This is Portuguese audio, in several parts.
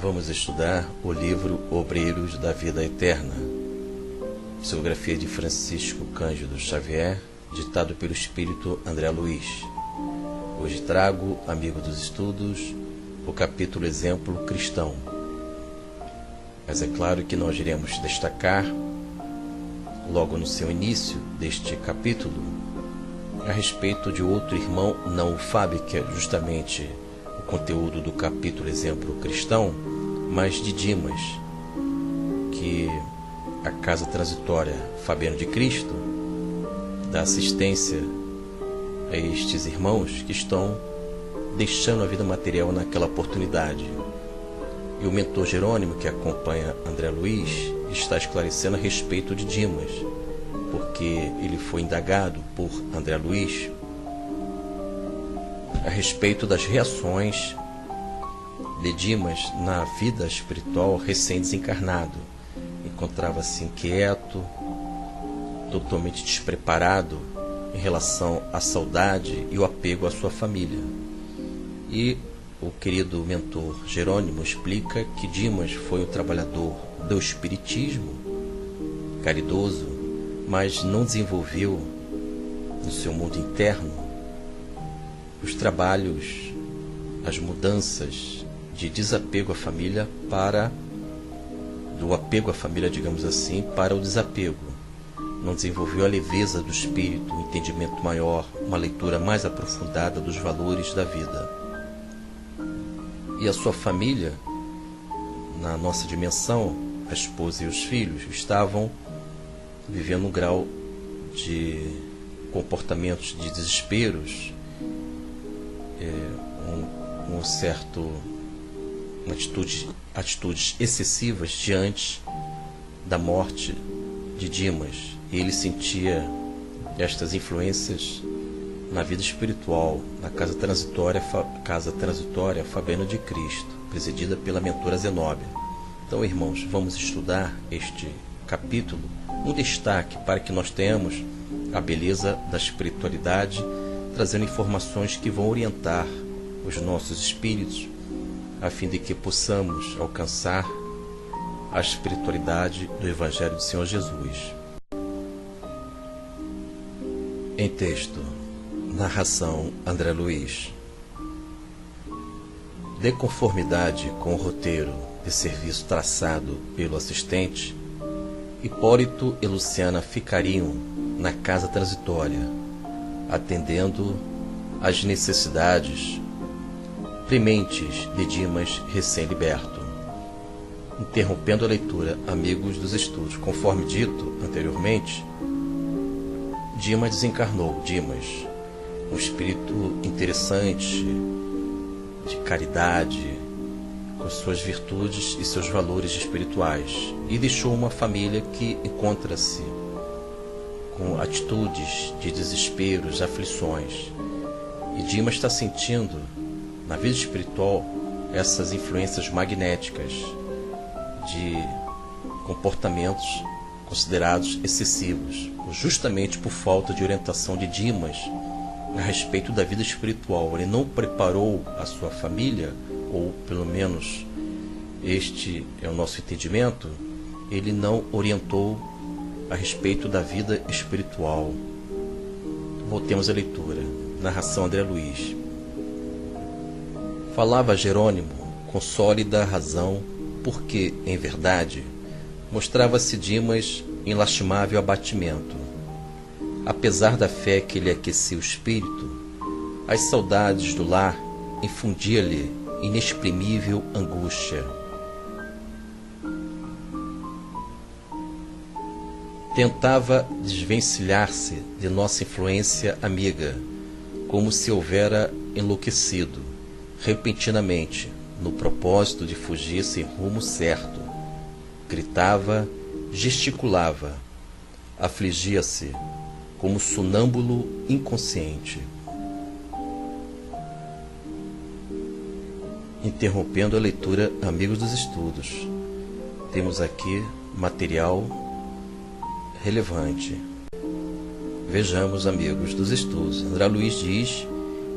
Vamos estudar o livro Obreiros da Vida Eterna, psicografia de Francisco Cândido Xavier, ditado pelo Espírito André Luiz. Hoje trago, amigo dos estudos, o capítulo Exemplo Cristão. Mas é claro que nós iremos destacar, logo no seu início deste capítulo, a respeito de outro irmão não ufábico, que é justamente o conteúdo do capítulo Exemplo Cristão, mas de Dimas, que a Casa Transitória Fabiano de Cristo dá assistência a estes irmãos que estão deixando a vida material naquela oportunidade. E o mentor Jerônimo, que acompanha André Luiz, está esclarecendo a respeito de Dimas, porque ele foi indagado por André Luiz a respeito das reações de Dimas na vida espiritual recém-desencarnado. Encontrava-se inquieto, totalmente despreparado em relação à saudade e o apego à sua família. E o querido mentor Jerônimo explica que Dimas foi um trabalhador do espiritismo, caridoso, mas não desenvolveu no seu mundo interno os trabalhos, as mudanças de desapego à família do apego à família, digamos assim, para o desapego. Não desenvolveu a leveza do espírito, um entendimento maior, uma leitura mais aprofundada dos valores da vida. E a sua família, na nossa dimensão, a esposa e os filhos, estavam vivendo um grau de comportamentos de desesperos, atitudes excessivas diante da morte de Dimas. E ele sentia estas influências na vida espiritual, na Casa Transitória Fabiano de Cristo, presidida pela mentora Zenóbia. Então, irmãos, vamos estudar este capítulo, um destaque para que nós tenhamos a beleza da espiritualidade, trazendo informações que vão orientar os nossos espíritos, a fim de que possamos alcançar a espiritualidade do Evangelho do Senhor Jesus. Em texto, narração André Luiz. De conformidade com o roteiro de serviço traçado pelo assistente, Hipólito e Luciana ficariam na casa transitória, atendendo às necessidades prementes de Dimas recém-liberto. Interrompendo a leitura, amigos dos estudos, conforme dito anteriormente, Dimas desencarnou. Dimas, um espírito interessante, de caridade, com suas virtudes e seus valores espirituais, e deixou uma família que encontra-se com atitudes de desesperos, aflições. E Dimas está sentindo, na vida espiritual, essas influências magnéticas de comportamentos considerados excessivos, justamente por falta de orientação de Dimas a respeito da vida espiritual. Ele não preparou a sua família, ou pelo menos este é o nosso entendimento, ele não orientou a respeito da vida espiritual. Voltemos à leitura. Narração André Luiz. Falava Jerônimo com sólida razão, porque, em verdade, mostrava-se Dimas em lastimável abatimento. Apesar da fé que lhe aquecia o espírito, as saudades do lar infundia-lhe inexprimível angústia. Tentava desvencilhar-se de nossa influência amiga, como se houvera enlouquecido, repentinamente, no propósito de fugir sem rumo certo. Gritava, gesticulava, afligia-se, como sonâmbulo inconsciente. Interrompendo a leitura, amigos dos estudos, temos aqui material relevante. Vejamos, amigos dos estudos. André Luiz diz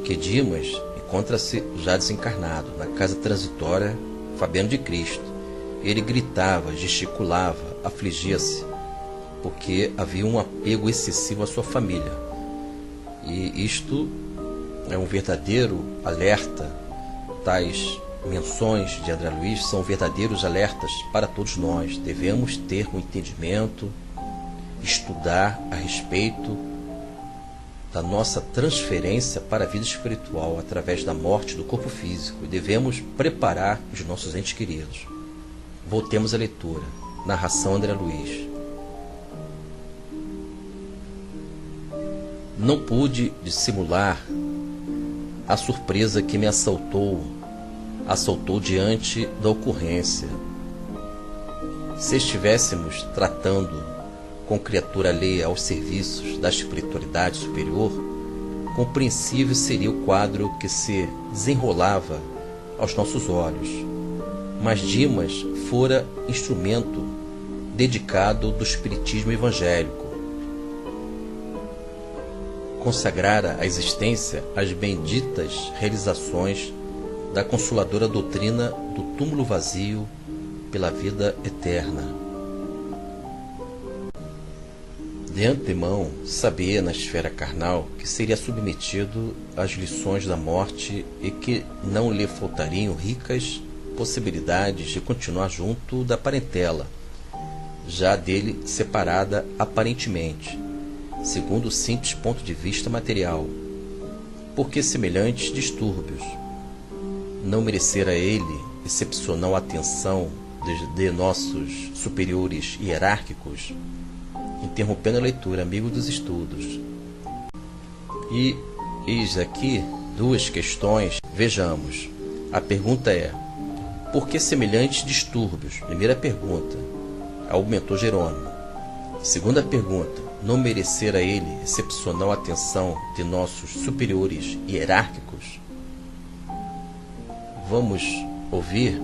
que Dimas encontra-se já desencarnado na casa transitória Fabiano de Cristo. Ele gritava, gesticulava, afligia-se, porque havia um apego excessivo à sua família. E isto é um verdadeiro alerta. Tais menções de André Luiz são verdadeiros alertas para todos nós. Devemos ter um entendimento, estudar a respeito da nossa transferência para a vida espiritual através da morte do corpo físico, e devemos preparar os nossos entes queridos. Voltemos à leitura. Narração André Luiz. Não pude dissimular a surpresa que me assaltou diante da ocorrência. Se estivéssemos tratando com criatura alheia aos serviços da espiritualidade superior, compreensível seria o quadro que se desenrolava aos nossos olhos. Mas Dimas fora instrumento dedicado do espiritismo evangélico. Consagrara a existência às benditas realizações da consoladora doutrina do túmulo vazio pela vida eterna. De antemão, sabia na esfera carnal que seria submetido às lições da morte e que não lhe faltariam ricas possibilidades de continuar junto da parentela, já dele separada aparentemente, segundo o simples ponto de vista material. Porque semelhantes distúrbios não merecera ele excepcional atenção de nossos superiores hierárquicos? Interrompendo a leitura, amigo dos estudos. E eis aqui duas questões. Vejamos. A pergunta é: por que semelhantes distúrbios? Primeira pergunta, ao mentor Jerônimo. Segunda pergunta, não merecer a ele excepcional atenção de nossos superiores hierárquicos? Vamos ouvir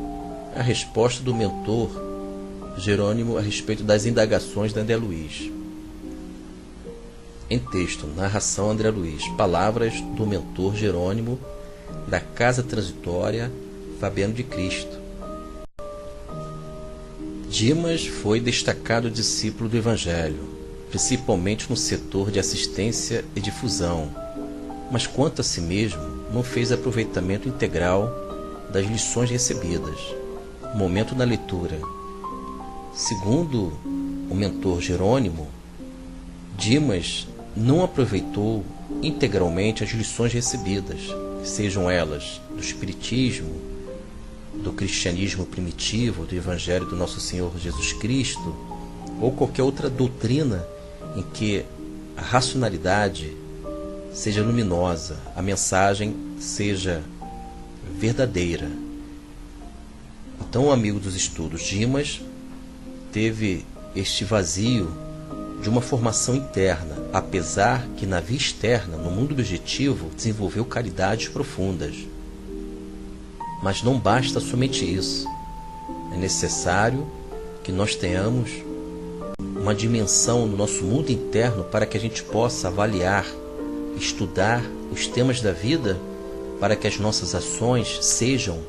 a resposta do mentor Jerônimo a respeito das indagações de André Luiz. Em texto, narração André Luiz, palavras do mentor Jerônimo da Casa Transitória Fabiano de Cristo. Dimas foi destacado discípulo do Evangelho, principalmente no setor de assistência e difusão, mas quanto a si mesmo, não fez aproveitamento integral das lições recebidas. Momento na leitura. Segundo o mentor Jerônimo, Dimas não aproveitou integralmente as lições recebidas, sejam elas do Espiritismo, do cristianismo primitivo, do Evangelho do Nosso Senhor Jesus Cristo, ou qualquer outra doutrina em que a racionalidade seja luminosa, a mensagem seja verdadeira. Então, amigo dos estudos, Dimas teve este vazio de uma formação interna, apesar que na via externa, no mundo objetivo, desenvolveu caridades profundas. Mas não basta somente isso. É necessário que nós tenhamos uma dimensão no nosso mundo interno para que a gente possa avaliar, estudar os temas da vida, para que as nossas ações sejam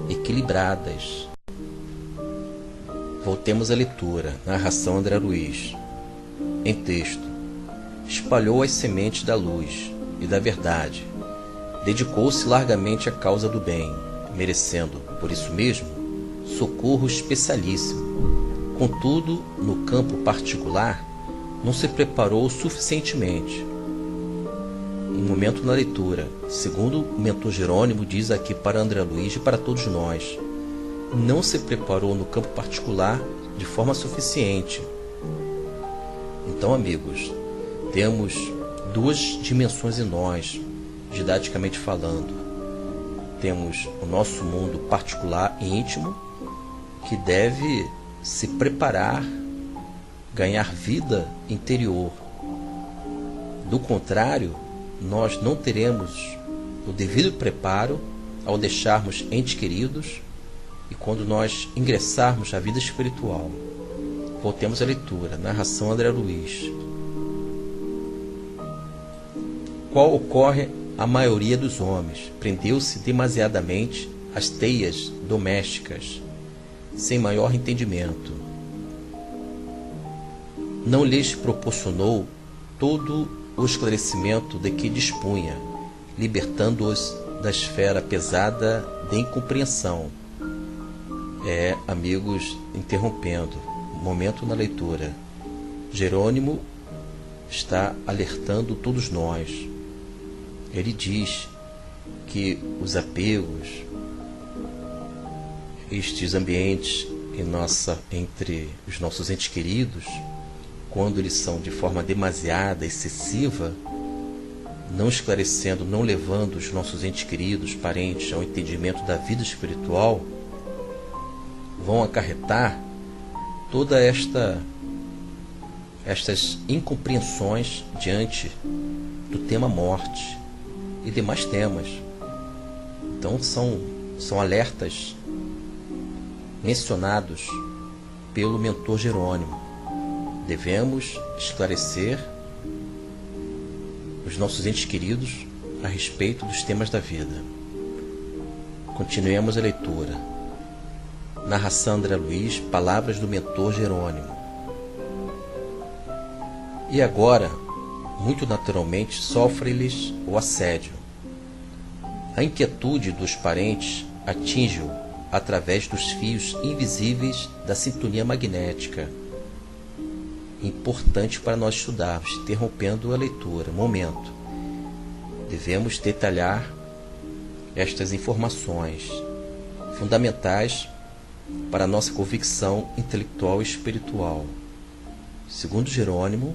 equilibradas. Voltemos à leitura. Narração André Luiz. Em texto. Espalhou as sementes da luz e da verdade. Dedicou-se largamente à causa do bem, merecendo, por isso mesmo, socorro especialíssimo. Contudo, no campo particular, não se preparou suficientemente. Um momento na leitura. Segundo o mentor Jerônimo, diz aqui para André Luiz e para todos nós, não se preparou no campo particular de forma suficiente. Então, amigos, temos duas dimensões em nós, didaticamente falando. Temos o nosso mundo particular e íntimo, que deve se preparar, ganhar vida interior. Do contrário, nós não teremos o devido preparo ao deixarmos entes queridos e quando nós ingressarmos na vida espiritual. Voltemos à leitura. Narração André Luiz. Qual ocorre à maioria dos homens? Prendeu-se demasiadamente as teias domésticas, sem maior entendimento. Não lhes proporcionou todo o esclarecimento de que dispunha, libertando-os da esfera pesada de incompreensão. Amigos, interrompendo, momento na leitura. Jerônimo está alertando todos nós. Ele diz que os apegos, estes ambientes entre os nossos entes queridos, quando eles são de forma demasiada, excessiva, não esclarecendo, não levando os nossos entes queridos, parentes, ao entendimento da vida espiritual, vão acarretar toda estas incompreensões diante do tema morte e demais temas. Então são alertas mencionados pelo mentor Jerônimo. Devemos esclarecer os nossos entes queridos a respeito dos temas da vida. Continuemos a leitura. Narração André Luiz, palavras do mentor Jerônimo. E agora, muito naturalmente, sofre-lhes o assédio. A inquietude dos parentes atinge-o através dos fios invisíveis da sintonia magnética. Importante para nós estudarmos, interrompendo a leitura. Momento. Devemos detalhar estas informações fundamentais para a nossa convicção intelectual e espiritual. Segundo Jerônimo,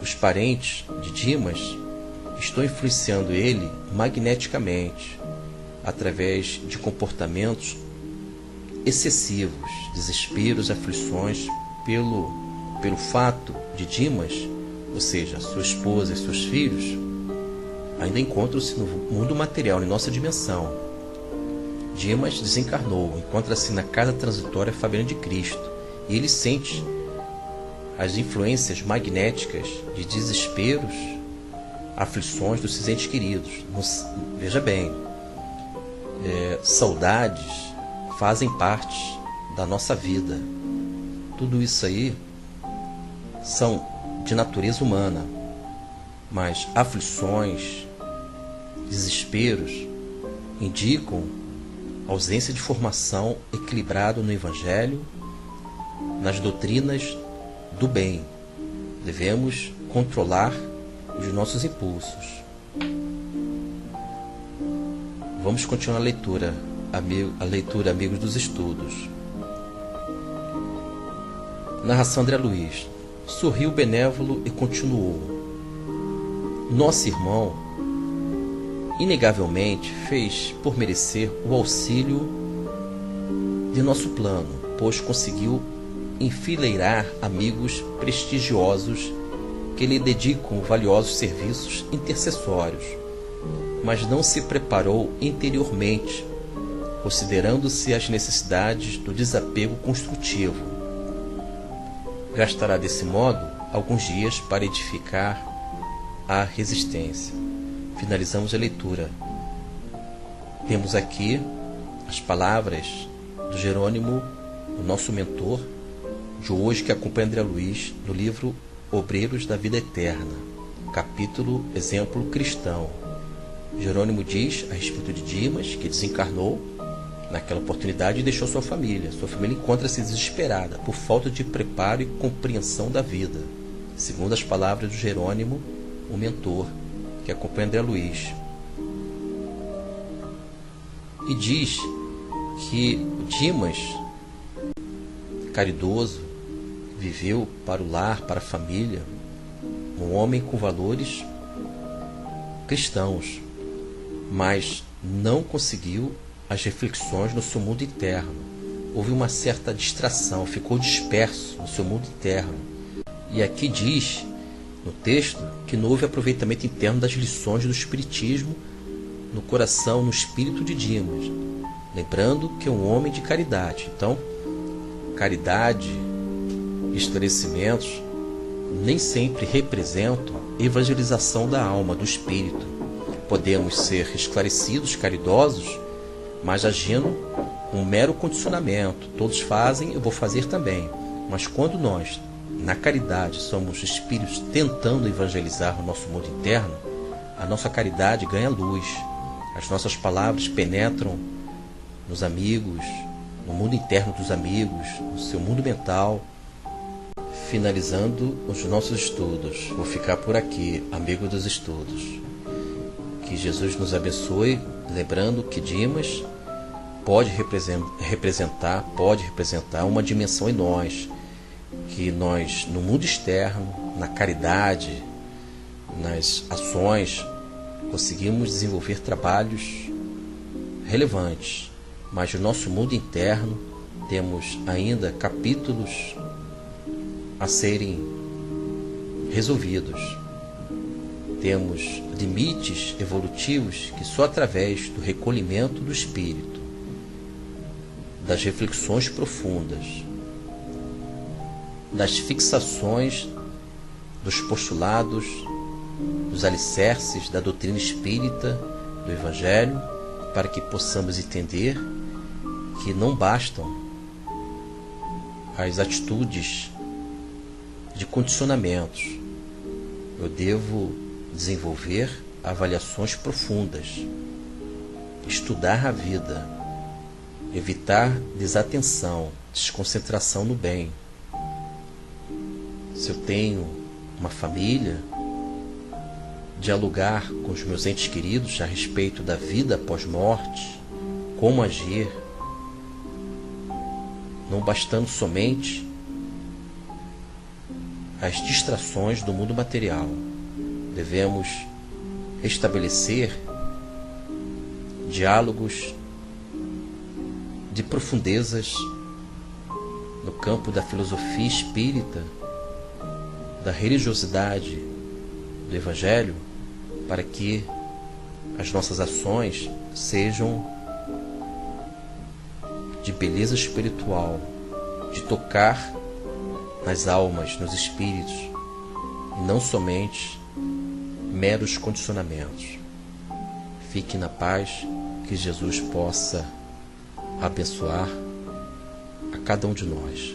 os parentes de Dimas estão influenciando ele magneticamente, através de comportamentos excessivos, desesperos, aflições, pelo fato de Dimas, ou seja, sua esposa e seus filhos, ainda encontram-se no mundo material, em nossa dimensão. Dimas desencarnou, encontra-se na casa transitória Fabiana de Cristo, e ele sente as influências magnéticas de desesperos, aflições dos seus entes queridos. Veja bem, saudades fazem parte da nossa vida. Tudo isso aí são de natureza humana, mas aflições, desesperos indicam ausência de formação equilibrada no Evangelho, nas doutrinas do bem. Devemos controlar os nossos impulsos. Vamos continuar a leitura, amigos dos estudos. Narração André Luiz. Sorriu benévolo e continuou. Nosso irmão, inegavelmente, fez por merecer o auxílio de nosso plano, pois conseguiu enfileirar amigos prestigiosos que lhe dedicam valiosos serviços intercessórios, mas não se preparou interiormente, considerando-se as necessidades do desapego construtivo. Gastará desse modo alguns dias para edificar a resistência. Finalizamos a leitura. Temos aqui as palavras do Jerônimo, o nosso mentor de hoje, que acompanha André Luiz no livro Obreiros da Vida Eterna, capítulo Exemplo Cristão. Jerônimo diz a respeito de Dimas, que desencarnou naquela oportunidade e deixou sua família. Sua família encontra-se desesperada por falta de preparo e compreensão da vida, segundo as palavras do Jerônimo, o mentor, que acompanha André Luiz. E diz que Dimas, caridoso, viveu para o lar, para a família, um homem com valores cristãos, mas não conseguiu as reflexões no seu mundo interno. Houve uma certa distração, ficou disperso no seu mundo interno. E aqui diz, no texto, que não houve aproveitamento interno das lições do Espiritismo no coração, no espírito de Dimas. Lembrando que é um homem de caridade. Então, caridade e esclarecimentos nem sempre representam evangelização da alma, do espírito. podemos ser esclarecidos, caridosos, mas agindo um mero condicionamento. Todos fazem, eu vou fazer também. Mas quando nós, na caridade, somos espíritos tentando evangelizar o nosso mundo interno, a nossa caridade ganha luz. As nossas palavras penetram nos amigos, no mundo interno dos amigos, no seu mundo mental. Finalizando os nossos estudos, vou ficar por aqui, amigo dos estudos. Que Jesus nos abençoe, lembrando que Dimas pode representar uma dimensão em nós, que nós, no mundo externo, na caridade, nas ações, conseguimos desenvolver trabalhos relevantes, mas no nosso mundo interno temos ainda capítulos a serem resolvidos. Temos limites evolutivos que só através do recolhimento do espírito, das reflexões profundas, das fixações dos postulados, dos alicerces da doutrina espírita, do Evangelho, para que possamos entender que não bastam as atitudes de condicionamentos. Eu devo desenvolver avaliações profundas, estudar a vida, evitar desatenção, desconcentração no bem. Se eu tenho uma família, dialogar com os meus entes queridos a respeito da vida após morte, como agir, não bastando somente as distrações do mundo material. Devemos estabelecer diálogos de profundezas no campo da filosofia espírita, da religiosidade, do Evangelho, para que as nossas ações sejam de beleza espiritual, de tocar nas almas, nos espíritos, e não somente meros condicionamentos. Fique na paz, que Jesus possa abençoar a cada um de nós.